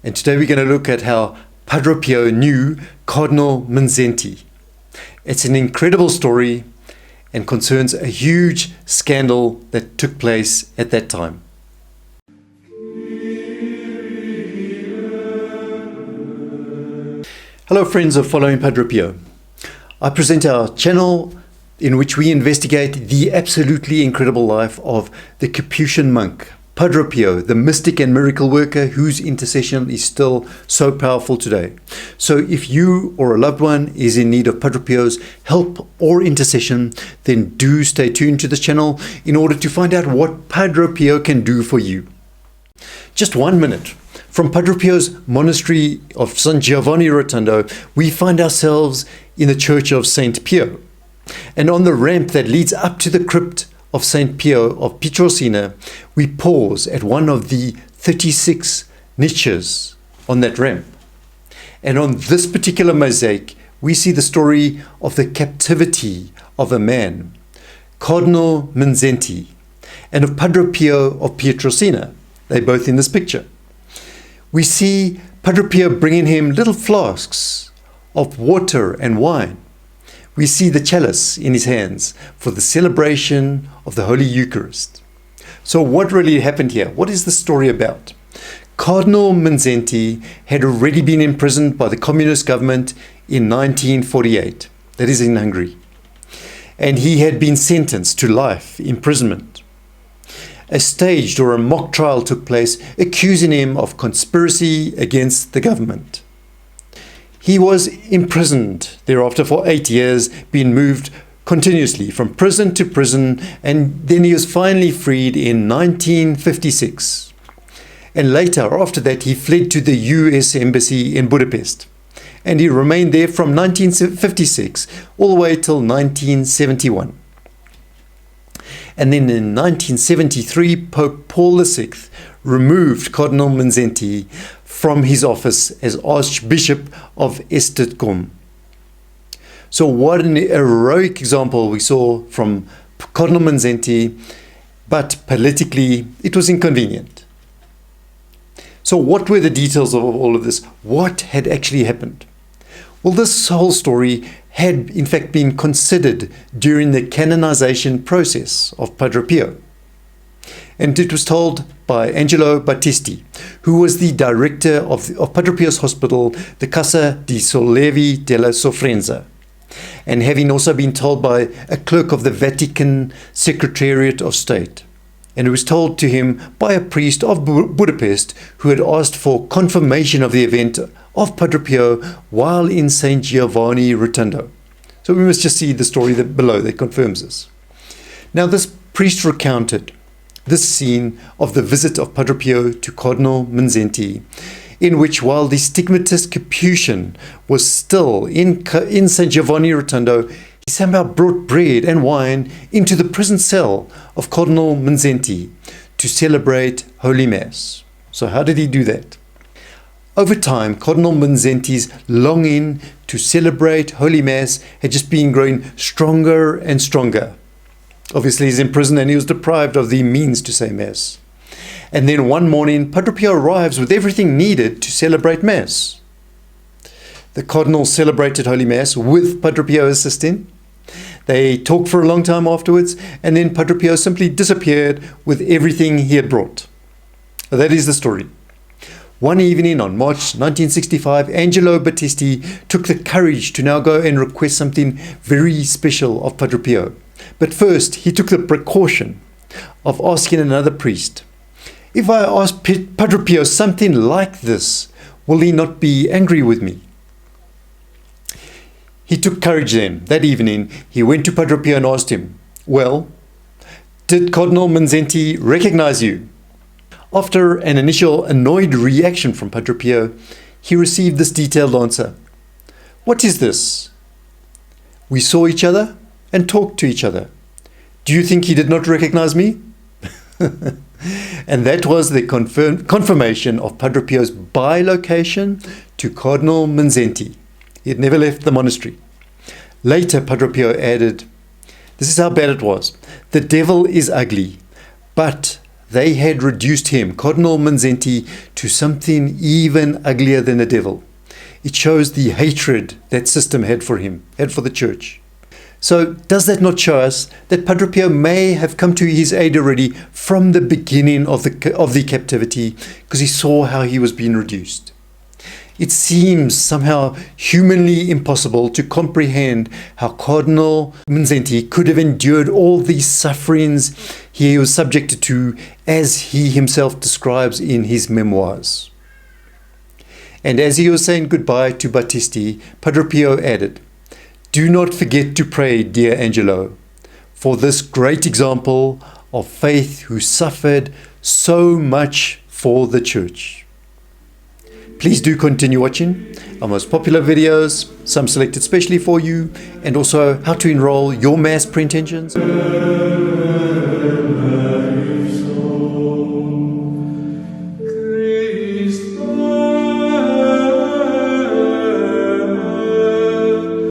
And today we're going to look at how Padre Pio knew Cardinal Mindszenty. It's an incredible story and concerns a huge scandal that took place at that time. Hello friends of Following Padre Pio. I present our channel in which we investigate the absolutely incredible life of the Capuchin monk, Padre Pio, the mystic and miracle worker whose intercession is still so powerful today. So if you or a loved one is in need of Padre Pio's help or intercession, then do stay tuned to this channel in order to find out what Padre Pio can do for you. Just 1 minute. From Padre Pio's monastery of San Giovanni Rotondo, we find ourselves in the church of Saint Pio. And on the ramp that leads up to the crypt of Saint Pio of Pietrelcina, we pause at one of the 36 niches on that ramp. And on this particular mosaic, we see the story of the captivity of a man, Cardinal Mindszenty, and of Padre Pio of Pietrelcina. They're both in this picture. We see Padre Pio bringing him little flasks of water and wine. We see the chalice in his hands for the celebration of the Holy Eucharist. So what really happened here? What is the story about? Cardinal Mindszenty had already been imprisoned by the Communist Government in 1948, that is in Hungary, and he had been sentenced to life imprisonment. A staged or a mock trial took place, accusing him of conspiracy against the government. He was imprisoned thereafter for 8 years, being moved continuously from prison to prison, and then he was finally freed in 1956. And later, after that, he fled to the US Embassy in Budapest. And he remained there from 1956 all the way till 1971. And then in 1973, Pope Paul VI removed Cardinal Mindszenty from his office as Archbishop of Esztergom. So what an heroic example we saw from Cardinal Mindszenty, but politically it was inconvenient. So what were the details of all of this? What had actually happened? Well, this whole story had in fact been considered during the canonization process of Padre Pio. And it was told by Angelo Battisti, who was the director of Padre Pio's hospital, the Casa di Sollevi della Sofferenza, and having also been told by a clerk of the Vatican Secretariat of State. And it was told to him by a priest of Budapest who had asked for confirmation of the event of Padre Pio while in St. Giovanni Rotondo. So we must just see the story below that confirms this. Now this priest recounted this scene of the visit of Padre Pio to Cardinal Mindszenty, in which while the stigmatist Capuchin was still in St. Giovanni Rotondo, he somehow brought bread and wine into the prison cell of Cardinal Mindszenty to celebrate Holy Mass. So how did he do that? Over time, Cardinal Mindszenty's longing to celebrate Holy Mass had just been growing stronger and stronger. Obviously, he's in prison and he was deprived of the means to say Mass. And then one morning, Padre Pio arrives with everything needed to celebrate Mass. The Cardinal celebrated Holy Mass with Padre Pio assisting. They talked for a long time afterwards, and then Padre Pio simply disappeared with everything he had brought. That is the story. One evening on March 1965, Angelo Battisti took the courage to now go and request something very special of Padre Pio. But first, he took the precaution of asking another priest, "If I ask Padre Pio something like this, will he not be angry with me?" He took courage then. That evening, he went to Padre Pio and asked him, "Well, did Cardinal Mindszenty recognize you?" After an initial annoyed reaction from Padre Pio, he received this detailed answer. "What is this? We saw each other and talked to each other. Do you think he did not recognize me?" And that was the confirmation of Padre Pio's bilocation to Cardinal Mindszenty. He had never left the monastery. Later, Padre Pio added, "This is how bad it was. The devil is ugly, but they had reduced him, Cardinal Mindszenty, to something even uglier than the devil. It shows the hatred that system had for him, had for the church. So does that not show us that Padre Pio may have come to his aid already from the beginning of the captivity, because he saw how he was being reduced? It seems somehow humanly impossible to comprehend how Cardinal Mindszenty could have endured all these sufferings he was subjected to, as he himself describes in his memoirs. And as he was saying goodbye to Battisti, Padre Pio added, "Do not forget to pray, dear Angelo, for this great example of faith who suffered so much for the Church." Please do continue watching our most popular videos, some selected specially for you, and also how to enroll your Mass pre-intentions.